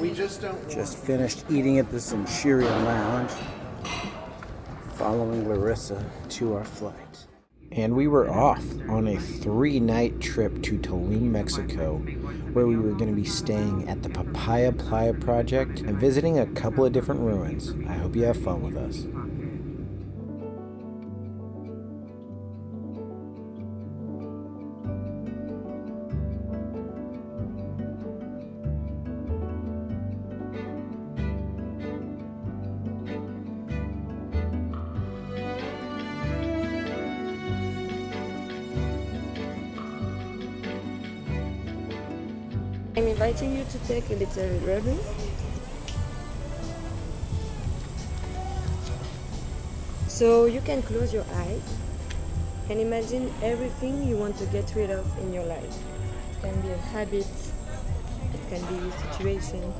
We just don't. Just finished eating at the Centurion Lounge, following Larissa to our flight. And we were off on a 3-night trip to Tulum, Mexico, where we were going to be staying at the Papaya Playa Project and visiting a couple of different ruins. I hope you have fun with us. I'm inviting you to take a little ribbon. So you can close your eyes and imagine everything you want to get rid of in your life. It can be a habit, it can be a situation,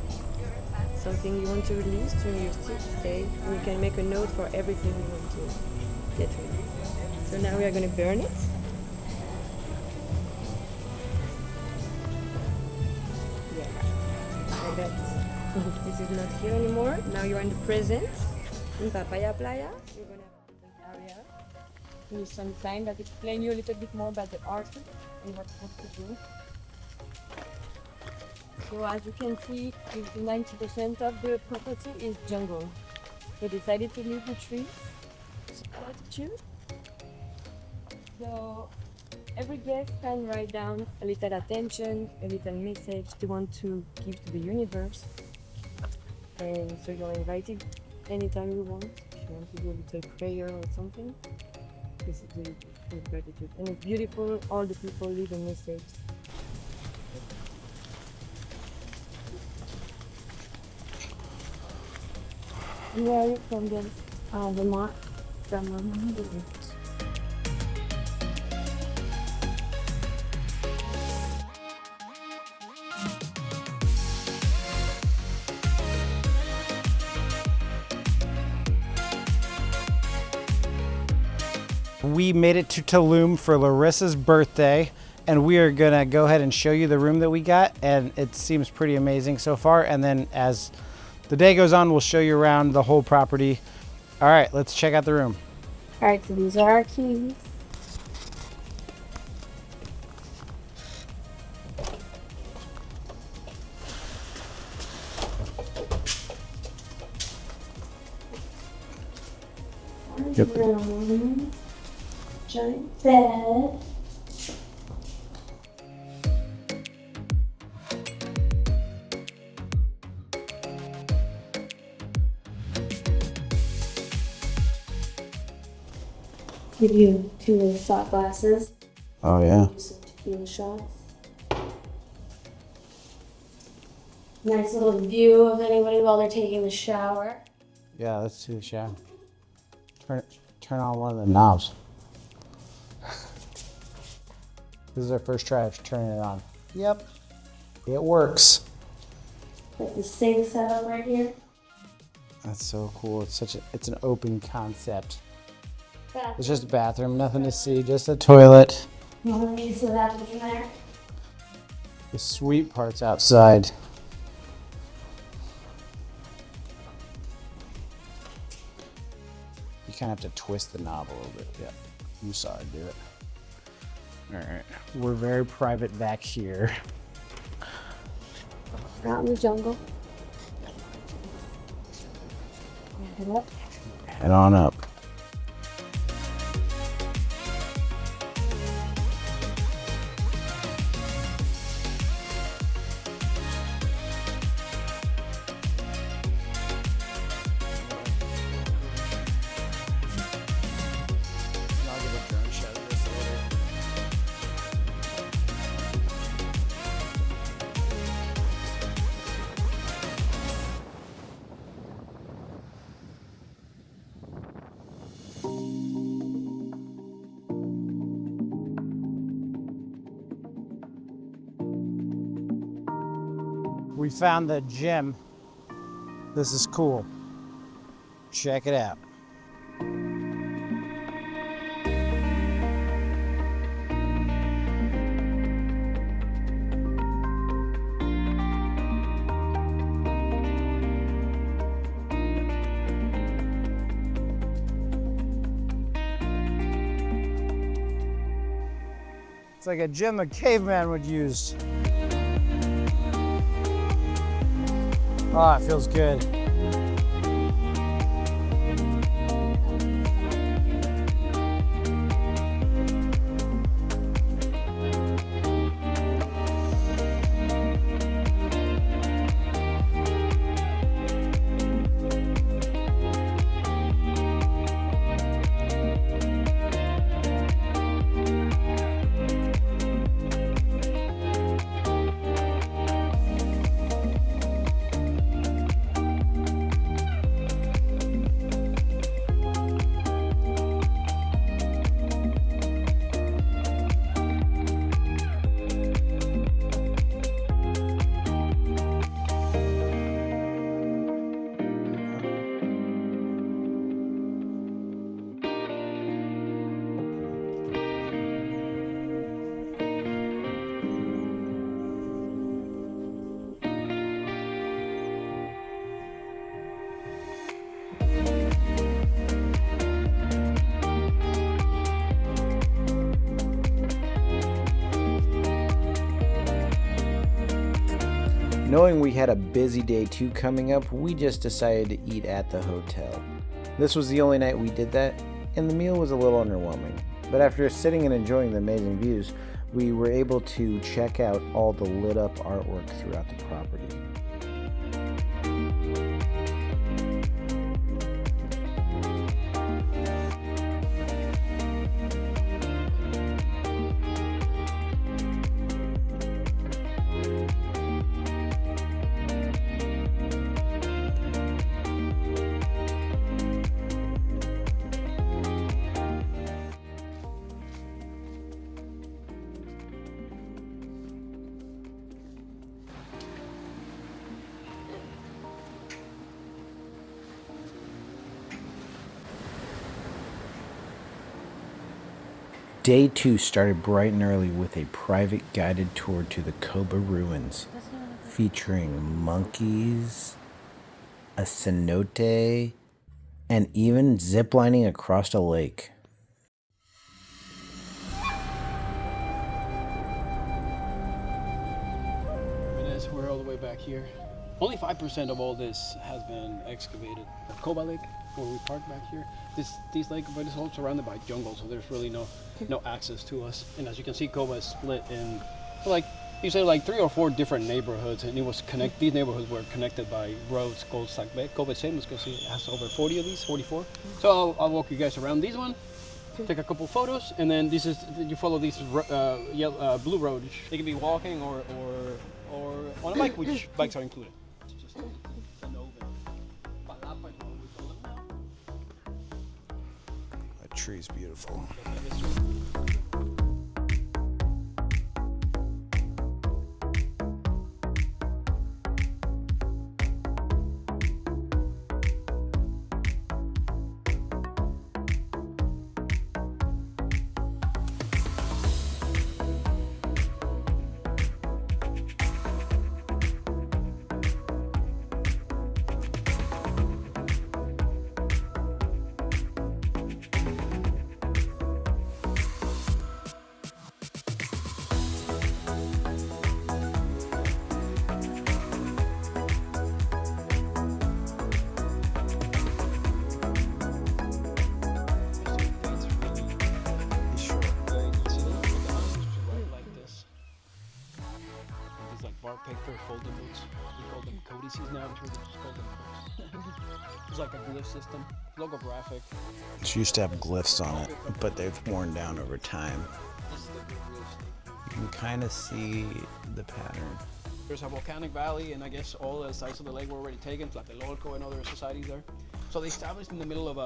something you want to release during your stay, and you can make a note for everything you want to get rid of. So now we are going to burn it. That this is not here anymore. Now you're in the present in Papaya Playa. You're gonna have a different area with some sign that explain you a little bit more about the art and what to do. So as you can see, 90% of the property is jungle. We decided to leave the tree. Latitude. So every guest can write down a little attention, a little message they want to give to the universe. And so you're invited anytime you want. If you want to do a little prayer or something, this is the gratitude. And it's beautiful, all the people leave a message. And where are you from then? Vermont. We made it to Tulum for Larissa's birthday, and we are gonna go ahead and show you the room that we got, and it seems pretty amazing so far. And then as the day goes on, we'll show you around the whole property. All right, let's check out the room. All right, so these are our keys. Yep. Giant bed. Give you 2 little shot glasses. Oh yeah. Some tequila shots. Nice little view of anybody while they're taking the shower. Yeah, let's do the shower. Turn on one of the knobs. This is our first try of turning it on. Yep, it works. Got the sink set up right here. That's so cool. It's an open concept. Bathroom. It's just a bathroom, nothing to see, just a toilet. No need to that in there. The sweet part's outside. You kind of have to twist the knob a little bit. Yeah, you saw it do it. All right, we're very private back here. Out in the jungle. Head up. Head on up. I'll give a drone shot of this later. We found the gym. This is cool. Check it out. It's like a gym a caveman would use. Oh, it feels good. Knowing we had a busy day 2 coming up, we just decided to eat at the hotel. This was the only night we did that, and the meal was a little underwhelming. But after sitting and enjoying the amazing views, we were able to check out all the lit up artwork throughout the property. Day 2 started bright and early with a private guided tour to the Coba Ruins, featuring monkeys, a cenote, and even ziplining across a lake. We're all the way back here. Only 5% of all this has been excavated. Coba Lake, where we park back here, these lake, but it's all surrounded by jungle, so there's really no access to us. And as you can see, Coba is split in, like you say, like 3 or 4 different neighborhoods, and it was these neighborhoods were connected by roads called Coba Same, because it has over 40 of these, 44. So I'll walk you guys around these one, take a couple photos, and then you follow these blue roads. They can be walking or on a bike, which bikes are included. That tree's beautiful. Paper folding boots. We call them codices now. I'm sure they just call them books. It's like a glyph system, logographic. It used to have glyphs on it, but they've worn down over time. You can kind of see the pattern. There's a volcanic valley, and I guess all the sites of the lake were already taken, Tlatelolco and other societies there. So they established in the middle of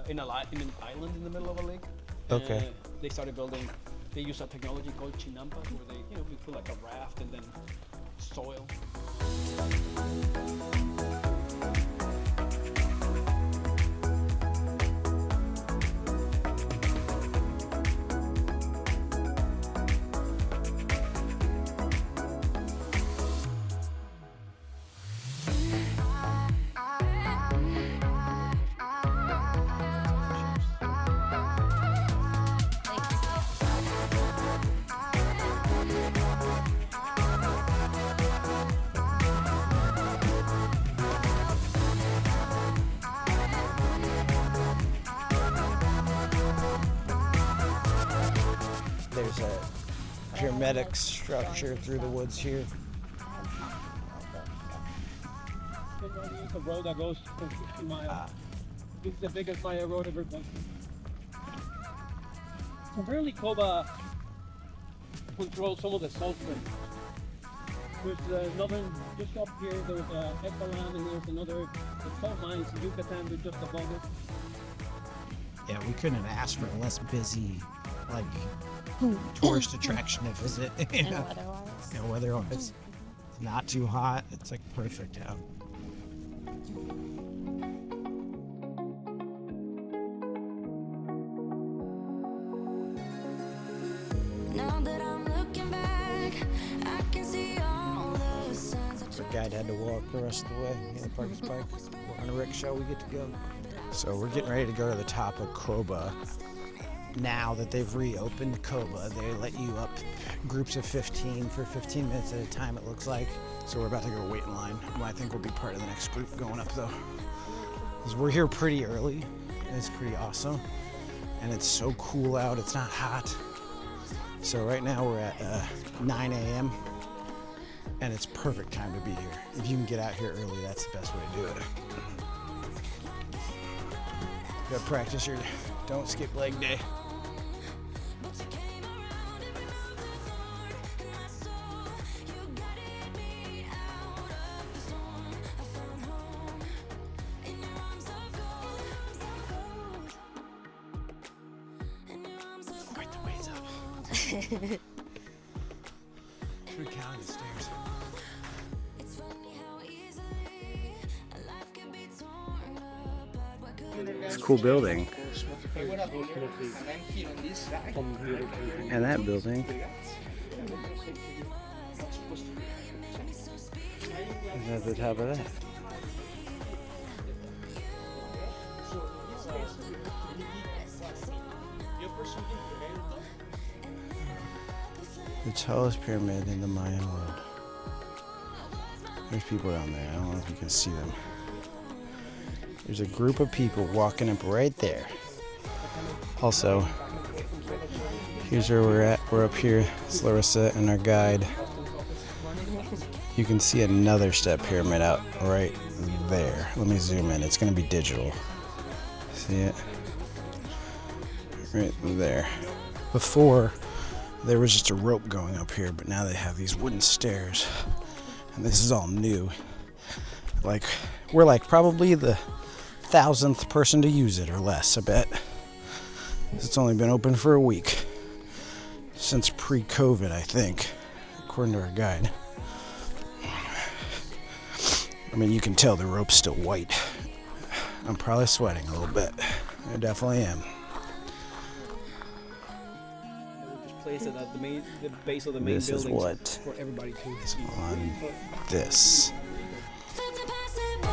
in an island in the middle of a lake. Okay. They started building. They use a technology called chinampas, where they, we put like a raft and then soil. pyramidal structure through the woods here. It's a road that goes for 50 miles. It's the biggest Maya road ever built. Apparently Coba controls some of the salt springs. There's another, just up here, there's a Ecbalan, and there's another, the salt mines in Yucatan, they're just above it. Yeah, we couldn't have asked for a less busy, like, tourist attraction to visit. You know? Weather-wise. Yeah, weather-wise. It's not too hot. It's like perfect out. Now that I'm looking back, I can see all the signs I The guide had to walk the rest of the way. He had to park his bike. We're on a rickshaw, we get to go. So we're getting ready to go to the top of Coba. Now that they've reopened Coba, they let you up groups of 15 for 15 minutes at a time, it looks like. So we're about to go wait in line. Well, I think we'll be part of the next group going up though. Because we're here pretty early, and it's pretty awesome. And it's so cool out, it's not hot. So right now we're at 9 a.m. and it's perfect time to be here. If you can get out here early, that's the best way to do it. You gotta practice your don't skip leg day. Quite the ways up. Should we count the stairs? It's funny how easily a life can be torn apart. It's a cool building. And that building is at the top of that. The tallest pyramid in the Mayan world. There's people down there. I don't know if you can see them. There's a group of people walking up right there. Also, here's where we're at. We're up here. It's Larissa and our guide. You can see another step pyramid out right there. Let me zoom in. It's going to be digital. See it? Right there. Before, there was just a rope going up here, but now they have these wooden stairs. And this is all new. Like, we're like probably the 1,000th person to use it or less, I bet. It's only been open for a week. Since pre-COVID, I think, according to our guide. I mean, you can tell the rope's still white. I'm probably sweating a little bit. I definitely am. Place it at the base of the main This is buildings what for everybody to is see. on this. Felt impossible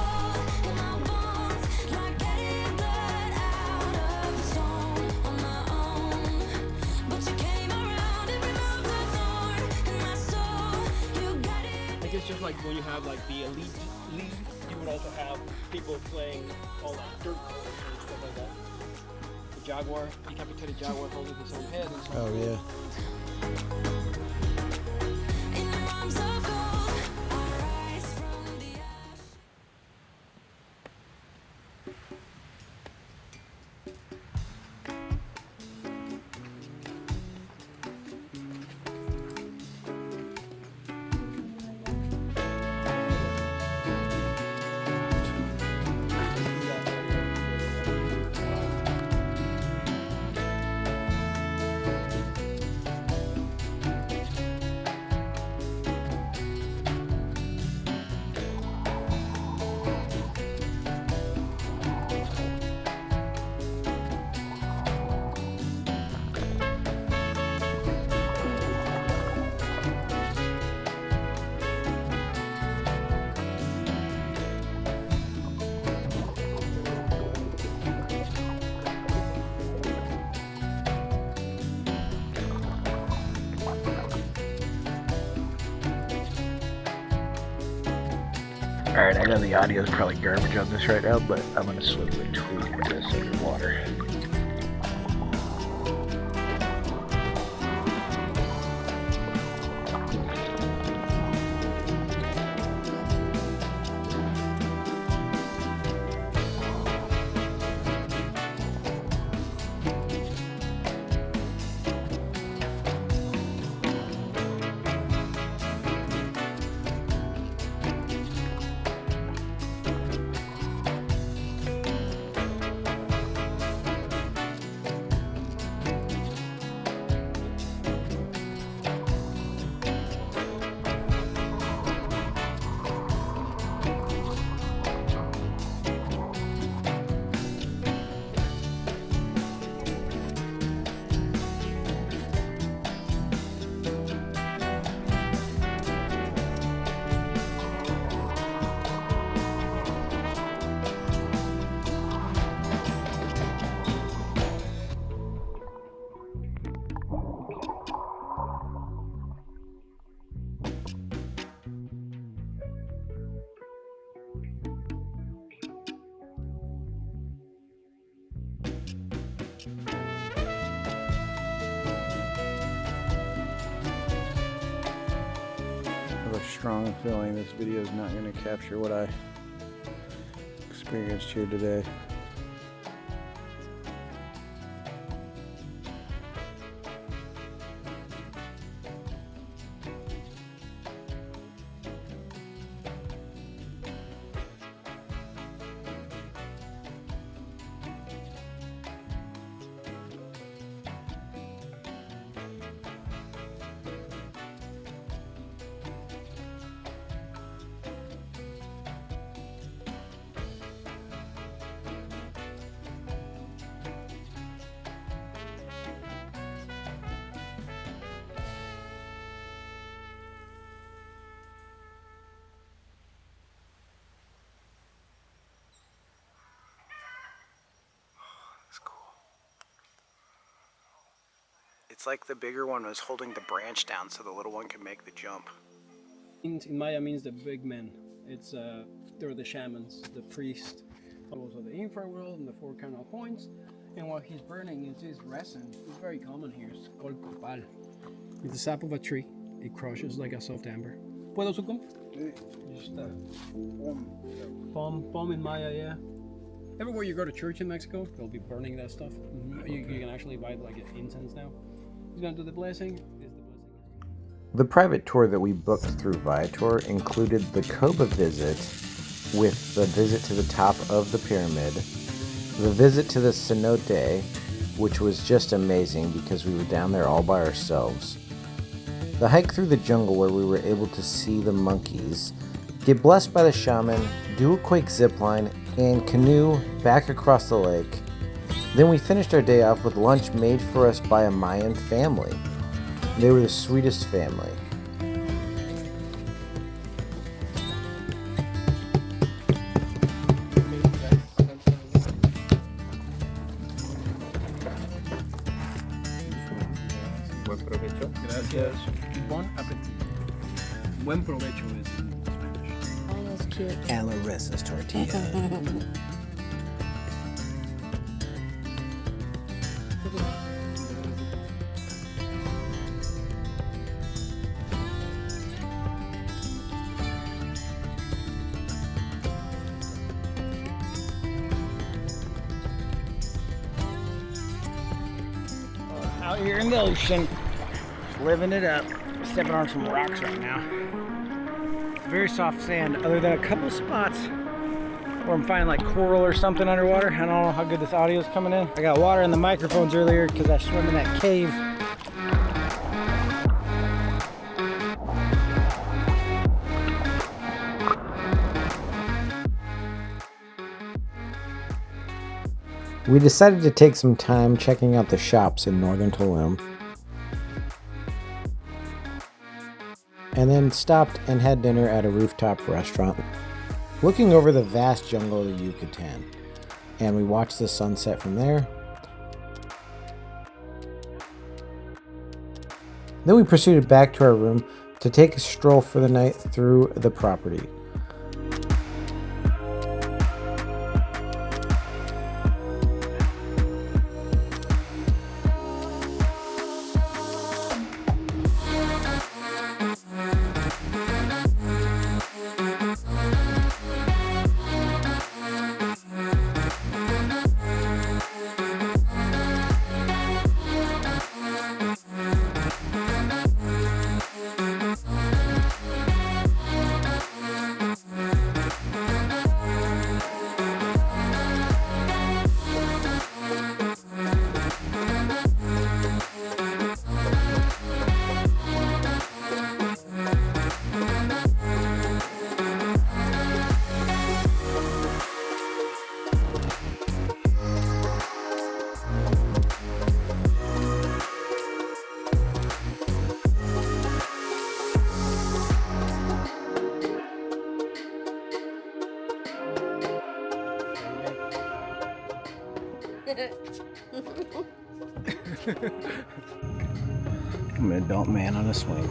in my bones, like getting blood out of the stone on my own. But you came around and removed the thorn in my soul. You got it. I think it's just like when you have like the elite league, you would also have people playing all like dirt courts and stuff like that. The jaguar, decapitated jaguar holding his own head and stuff. Oh yeah. In your arms of gold, I rise from the ash. Alright, I know the audio is probably garbage on this right now, but I'm gonna swim between this underwater. strong feeling this video is not going to capture what I experienced here today. It's cool. It's like the bigger one was holding the branch down so the little one could make the jump. In Maya means the big men. It's they're the shamans, the priest. Those are the infraworld and the four cardinal points. And what he's burning is this resin. It's very common here. It's called copal. It's the sap of a tree. It crushes like a soft amber. ¿Puedo sucum? Just palm in Maya, yeah. Everywhere you go to church in Mexico, they'll be burning that stuff. You can actually buy like incense now. He's gonna do the blessing. The private tour that we booked through Viator included the Coba visit with the visit to the top of the pyramid, the visit to the Cenote, which was just amazing because we were down there all by ourselves, the hike through the jungle where we were able to see the monkeys, get blessed by the shaman, do a quick zip line, and canoe back across the lake. Then we finished our day off with lunch made for us by a Mayan family. They were the sweetest family. Buen provecho. Gracias. Bon appetit. Buen provecho is in Spanish. Oh, that's cute. And Larissa's tortilla. Out here in the ocean, living it up. Stepping on some rocks right now. Very soft sand, other than a couple spots where I'm finding like coral or something underwater. I don't know how good this audio is coming in. I got water in the microphones earlier because I swim in that cave. We decided to take some time checking out the shops in northern Tulum, and then stopped and had dinner at a rooftop restaurant looking over the vast jungle of Yucatan, and we watched the sunset from there. Then we proceeded back to our room to take a stroll for the night through the property. I'm an adult man on a swing.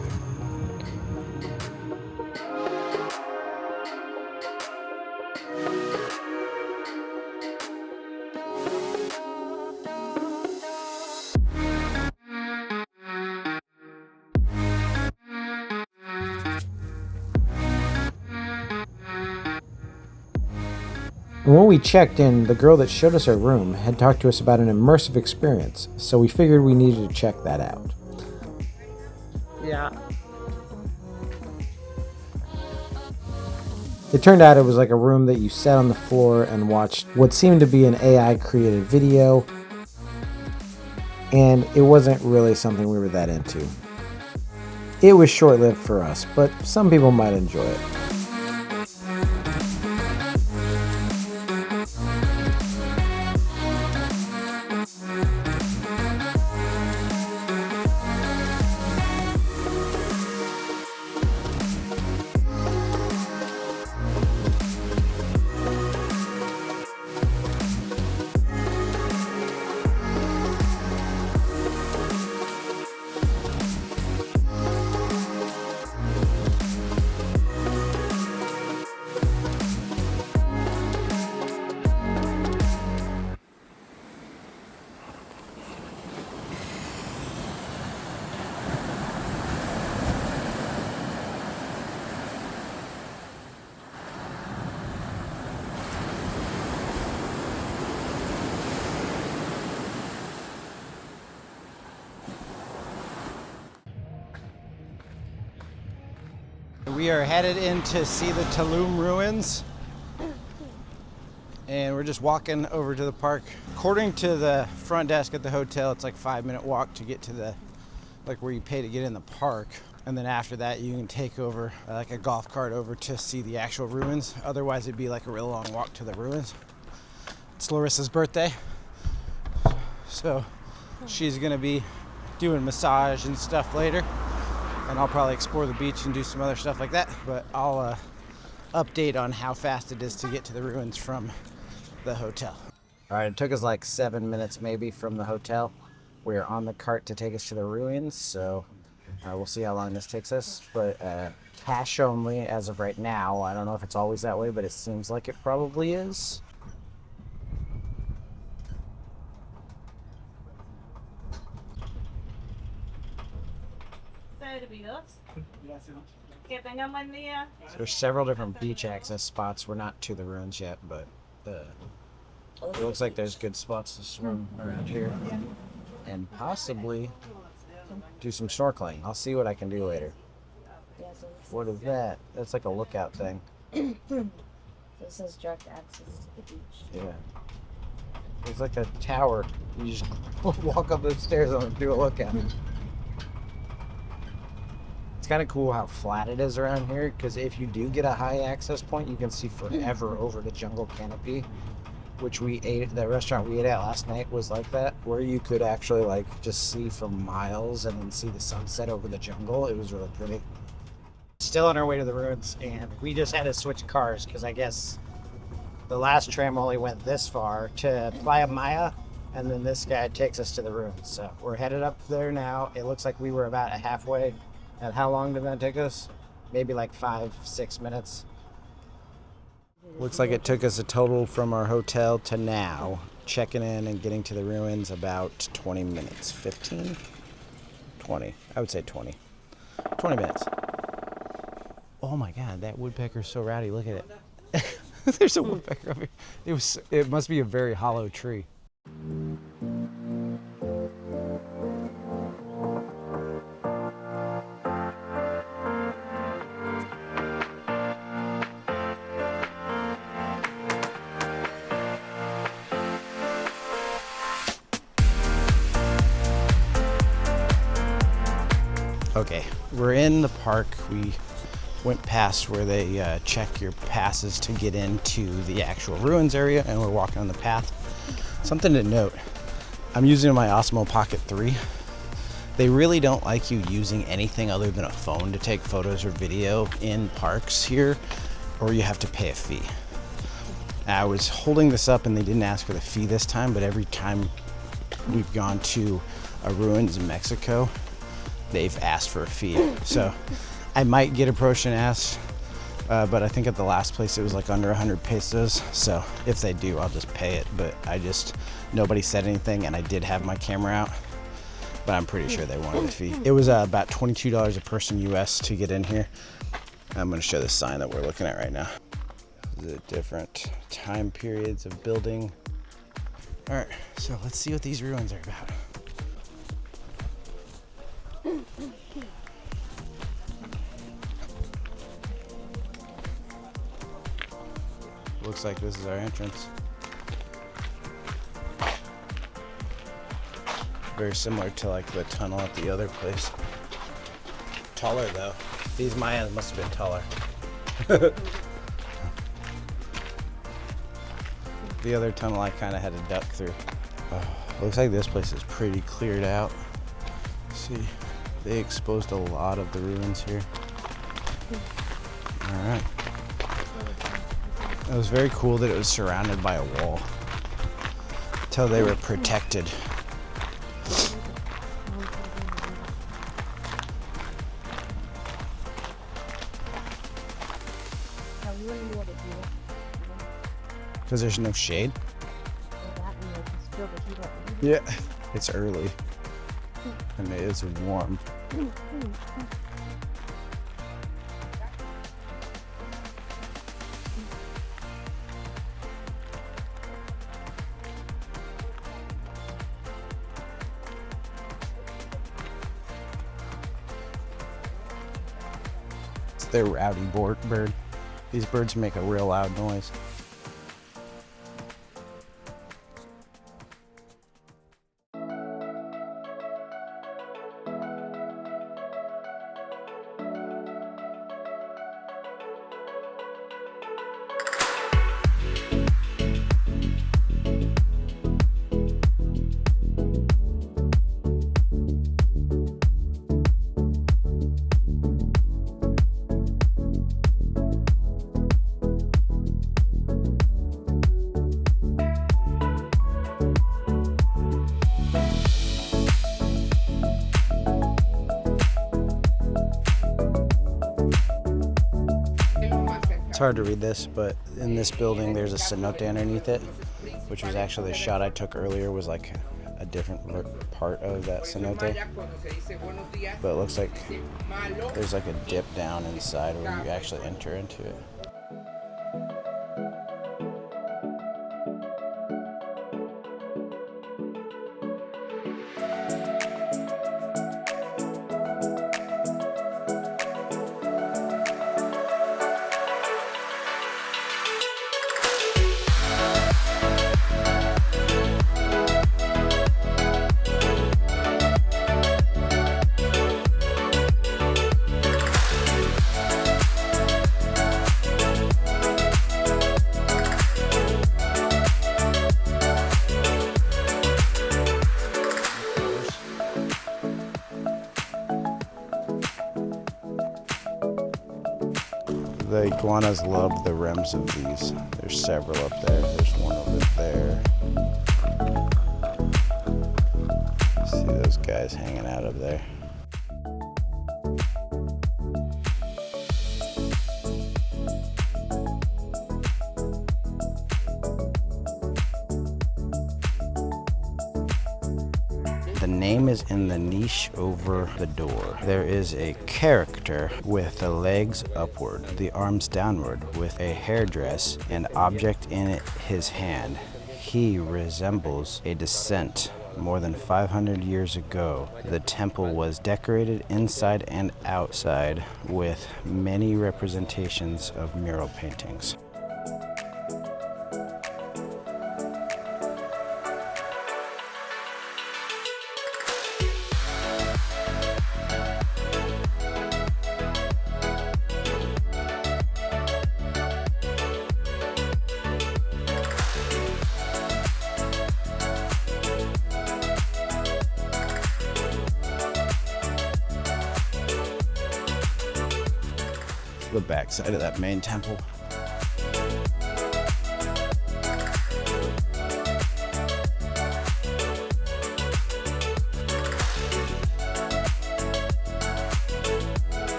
And when we checked in, the girl that showed us our room had talked to us about an immersive experience, so we figured we needed to check that out. Yeah. It turned out it was like a room that you sat on the floor and watched what seemed to be an AI created video, and it wasn't really something we were that into. It was short-lived for us, but some people might enjoy it. We are headed in to see the Tulum Ruins, and we're just walking over to the park. According to the front desk at the hotel, it's like a 5-minute walk to get to the, like where you pay to get in the park. And then after that, you can take over like a golf cart over to see the actual ruins. Otherwise, it'd be like a real long walk to the ruins. It's Larissa's birthday, so she's gonna be doing massage and stuff later. And I'll probably explore the beach and do some other stuff like that. But I'll update on how fast it is to get to the ruins from the hotel. All right, it took us like 7 minutes maybe from the hotel. We're on the cart to take us to the ruins, so we'll see how long this takes us. But cash only as of right now. I don't know if it's always that way, but it seems like it probably is. There's several different beach access spots. We're not to the ruins yet, but it looks like there's good spots to swim around here and possibly do some snorkeling. I'll see what I can do later. What is that? That's like a lookout thing. This is direct access to the beach. Yeah. It's like a tower. You just walk up the stairs and do a lookout. It's kind of cool how flat it is around here, because if you do get a high access point, you can see forever over the jungle canopy, which we ate. The restaurant we ate at last night was like that, where you could actually like just see for miles and then see the sunset over the jungle. It was really pretty. Still on our way to the ruins, and we just had to switch cars because I guess the last tram only went this far to Playa Maya, and then this guy takes us to the ruins. So we're headed up there now. It looks like we were about halfway. And how long did that take us? Maybe like 5-6 minutes. Looks like it took us a total from our hotel to now, checking in and getting to the ruins, about 20 minutes. 15? 20. I would say 20. 20 minutes. Oh my God, that woodpecker's so rowdy. Look at it. There's a woodpecker over here. It must be a very hollow tree. Okay, we're in the park. We went past where they check your passes to get into the actual ruins area, and we're walking on the path. Something to note, I'm using my Osmo Pocket 3. They really don't like you using anything other than a phone to take photos or video in parks here, or you have to pay a fee. I was holding this up and they didn't ask for the fee this time, but every time we've gone to a ruins in Mexico, they've asked for a fee. So I might get approached and asked, but I think at the last place it was like under 100 pesos. So if they do, I'll just pay it. But nobody said anything, and I did have my camera out, but I'm pretty sure they wanted a fee. It was about $22 a person US to get in here. I'm gonna show this sign that we're looking at right now. The different time periods of building. All right, so let's see what these ruins are about. Looks like this is our entrance. Very similar to like the tunnel at the other place. Taller though. These Mayans must have been taller. The other tunnel I kind of had to duck through. Looks like this place is pretty cleared out. See, they exposed a lot of the ruins here. All right. It was very cool that it was surrounded by a wall. Until they were protected. Because there's no shade? Yeah, it's early. And it is warm. It's their rowdy bird. These birds make a real loud noise. It's hard to read this, but in this building there's a cenote underneath it, which was actually the shot I took earlier was like a different part of that cenote. But it looks like there's like a dip down inside where you actually enter into it. The iguanas love the rims of these. There's several up there. There's one over there. See those guys hanging out up there. The name is in the niche over the door. There is a character with the legs upward, the arms downward, with a hairdress and object in his hand. He resembles a descent. More than 500 years ago, the temple was decorated inside and outside with many representations of mural paintings. The backside of that main temple.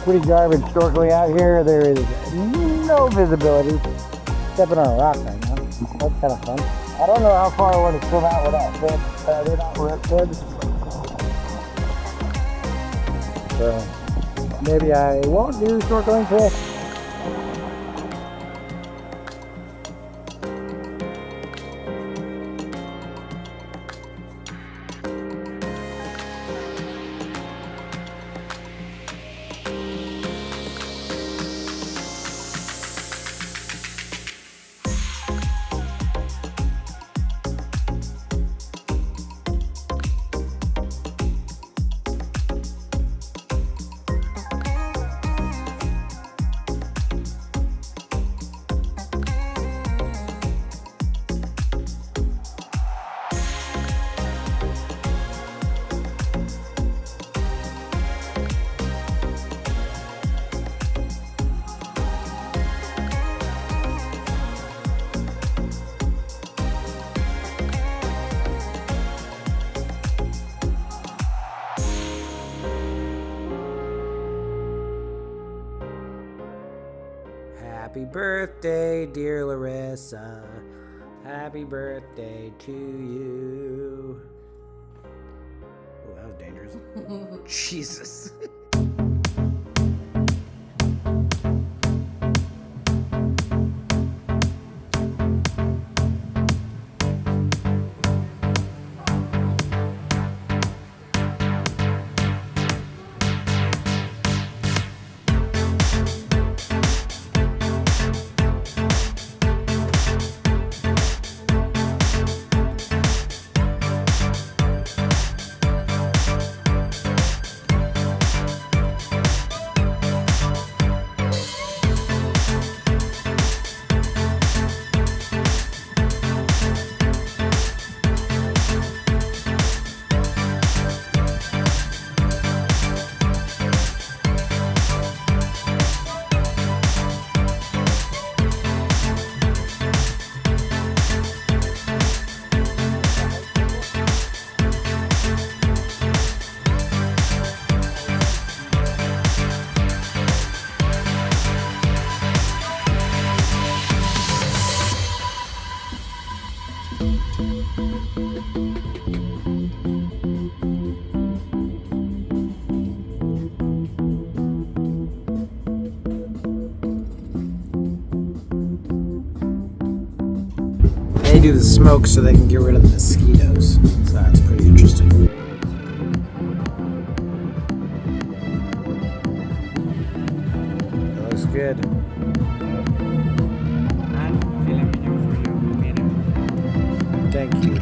pretty garbage snorkeling out here. There is no visibility. Stepping on a rock right now. That's kind of fun. I don't know how far I want to swim out without fish. They're not real good. So maybe I won't do snorkeling today. Happy birthday, dear Larissa. Happy birthday to you. Oh, that was dangerous. Jesus. They do the smoke so they can get rid of the mosquitoes. So that's pretty interesting. That looks good. Thank you.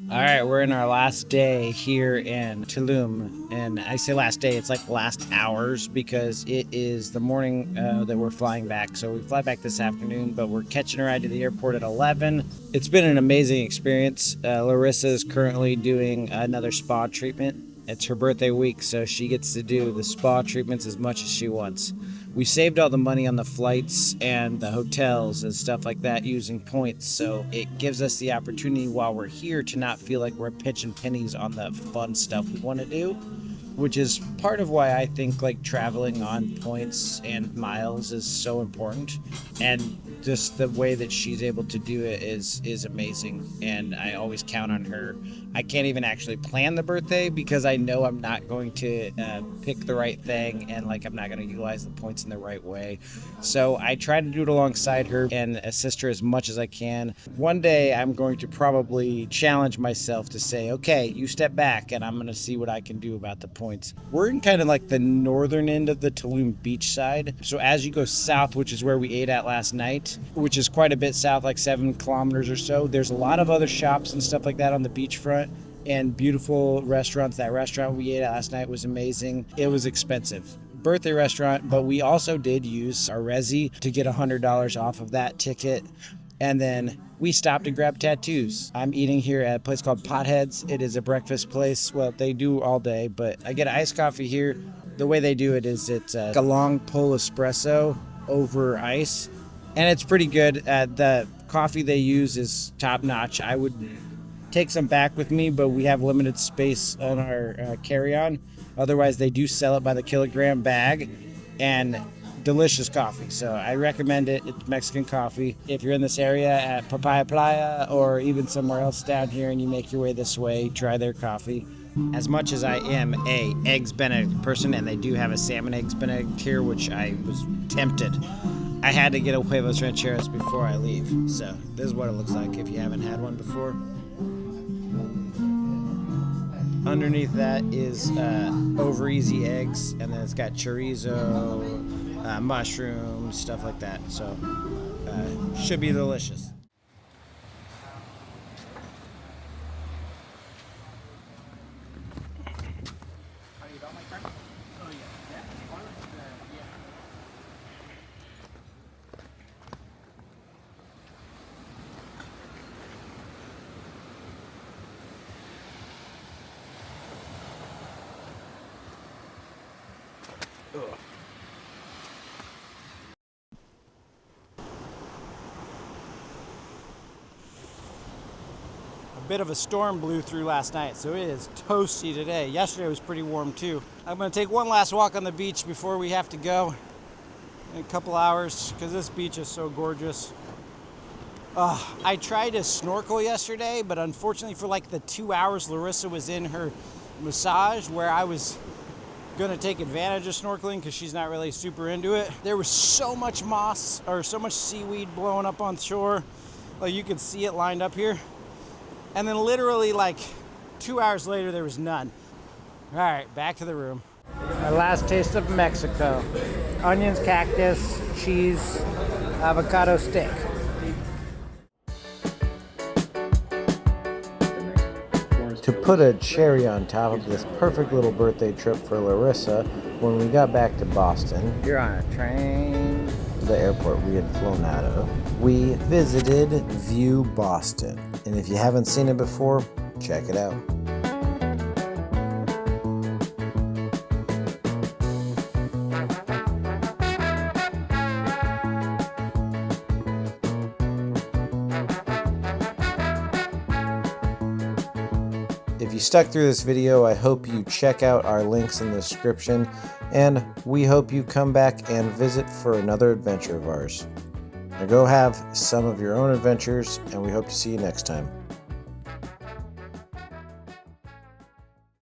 All right, we're in our last day here in Tulum, and I say last day, it's like last hours because it is the morning that we're flying back. So we fly back this afternoon, but we're catching a ride to the airport at 11. It's been an amazing experience. Larissa is currently doing another spa treatment. It's her birthday week, so she gets to do the spa treatments as much as she wants. We saved all the money on the flights and the hotels and stuff like that using points, so it gives us the opportunity while we're here to not feel like we're pitching pennies on the fun stuff we want to do, which is part of why I think like traveling on points and miles is so important. And just the way that she's able to do it is amazing, and I always count on her. I can't even actually plan the birthday because I know I'm not going to pick the right thing, and like I'm not going to utilize the points in the right way. So I try to do it alongside her and assist her as much as I can. One day I'm going to probably challenge myself to say, okay, you step back and I'm going to see what I can do about the points. We're in kind of like the northern end of the Tulum beach side. So as you go south, which is where we ate at last night, which is quite a bit south, like 7 kilometers or so, there's a lot of other shops and stuff like that on the beachfront and beautiful restaurants. That restaurant we ate at last night was amazing. It was expensive. Birthday restaurant, but we also did use our resi to get $100 off of that ticket. And then we stopped and grabbed tattoos. I'm eating here at a place called Potheads. It is a breakfast place. Well, they do all day, but I get iced coffee here. The way they do it is it's a long pull espresso over ice, and it's pretty good. The coffee they use is top notch. I would take some back with me, but we have limited space on our carry-on. Otherwise, they do sell it by the kilogram bag, and delicious coffee. So I recommend it. It's Mexican coffee. If you're in this area at Papaya Playa or even somewhere else down here and you make your way this way, try their coffee. As much as I am a eggs Benedict person, and they do have a salmon eggs Benedict here, which I was tempted, I had to get a huevos rancheros before I leave. So this is what it looks like if you haven't had one before. Underneath that is over easy eggs, and then it's got chorizo, mushrooms, stuff like that. So should be delicious. A bit of a storm blew through last night, so it is toasty today. Yesterday was pretty warm too. I'm gonna take one last walk on the beach before we have to go in a couple hours because this beach is so gorgeous. I tried to snorkel yesterday, but unfortunately for like the 2 hours Larissa was in her massage, where I was gonna take advantage of snorkeling because she's not really super into it, there was so much moss or so much seaweed blowing up on shore. Like you could see it lined up here. And then literally like 2 hours later, there was none. All right, back to the room. Our last taste of Mexico. Onions, cactus, cheese, avocado steak. To put a cherry on top of this perfect little birthday trip for Larissa, when we got back to Boston, you're on a train, the airport we had flown out of, we visited View Boston. And if you haven't seen it before, check it out. If you stuck through this video, I hope you check out our links in the description, and we hope you come back and visit for another adventure of ours. Now go have some of your own adventures, and we hope to see you next time.